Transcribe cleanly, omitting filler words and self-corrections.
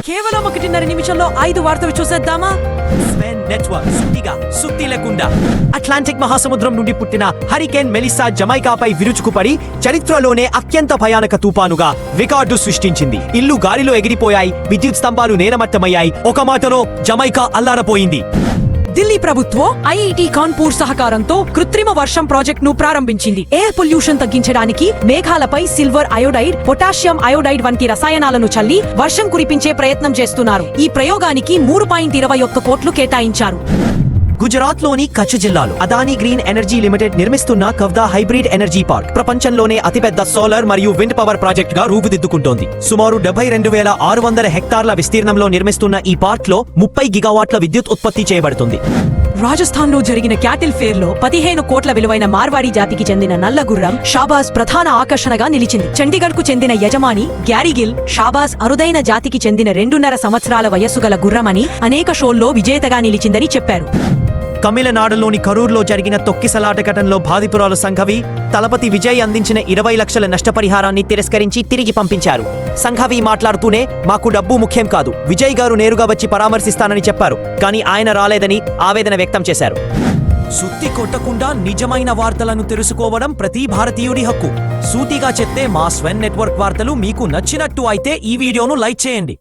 కేవలం 1.5 నిమిషంలో 5 వార్తలు చూసేద్దామా? స్వెన్ నెట్వర్క్ సుత్తిగా సుత్తి లేకుండా అట్లాంటిక్ మహాసముద్రం నుండి పుట్టిన హరికేన్ మెలిసా జమైకాపై విరుచుకుపడి చరిత్రలోనే అత్యంత భయానక తుఫానుగా రికార్డు సృష్టించింది. ఇల్లు గాలిలో ఎగిరిపోయాయి, విద్యుత్ స్తంభాలు నేలమట్టమయ్యాయి. ఒక మాటలో జమైకా అల్లారపోయింది. ఢిల్లీ ప్రభుత్వం ఐఐటి కాన్పూర్ సహకారంతో కృత్రిమ వర్షం ప్రాజెక్ట్ ను ప్రారంభించింది. ఎయిర్ పొల్యూషన్ తగ్గించడానికి మేఘాలపై సిల్వర్ అయోడైడ్, పొటాషియం అయోడైడ్ వంటి రసాయనాలను చల్లి వర్షం కురిపించే ప్రయత్నం చేస్తున్నారు. ఈ ప్రయోగానికి 3.21 కోట్లు కేటాయించారు. గుజరాత్ లోని కచ్ జిల్లాలో అదానీ గ్రీన్ ఎనర్జీ లిమిటెడ్ నిర్మిస్తున్న కవ్దా హైబ్రిడ్ ఎనర్జీ పార్క్ ప్రపంచంలోనే అతిపెద్ద సోలార్ మరియు విండ్ పవర్ ప్రాజెక్ట్ గా రూపుదిద్దుకుంటోంది. సుమారు 72,600 హెక్టార్ల విస్తీర్ణంలో నిర్మిస్తున్న ఈ పార్క్ లో 30 గిగావాట్ల విద్యుత్ ఉత్పత్తి చేయబడుతుంది. రాజస్థాన్ లో జరిగిన క్యాటిల్ ఫేర్ లో 15 కోట్ల విలువైన మార్వాడి జాతికి చెందిన నల్ల గుర్రం షాబాజ్ ప్రధాన ఆకర్షణగా నిలిచింది. చండీగఢ్ కు చెందిన యజమాని గ్యారీగిల్ షాబాజ్ అరుదైన జాతికి చెందిన 2.5 సంవత్సరాల వయస్సు గల గుర్రమని అనేక షోల్లో విజేతగా నిలిచిందని చెప్పారు. తమిళనాడులోని కరూర్లో జరిగిన తొక్కిసలాట ఘటనలో బాధితురాలు సంఘవి తలపతి విజయ్ అందించిన 20 లక్షల నష్టపరిహారాన్ని తిరస్కరించి తిరిగి పంపించారు. సంఘవి మాట్లాడుతూనే, మాకు డబ్బు ముఖ్యం కాదు, విజయ్ గారు నేరుగా వచ్చి పరామర్శిస్తానని చెప్పారు, కానీ ఆయన రాలేదని ఆవేదన వ్యక్తం చేశారు. సుత్తి కొట్టకుండా నిజమైన వార్తలను తెలుసుకోవడం ప్రతి భారతీయుడి హక్కు. సూటిగా చెప్తే మా స్వెన్ నెట్వర్క్ వార్తలు మీకు నచ్చినట్టు అయితే ఈ వీడియోను లైక్ చేయండి.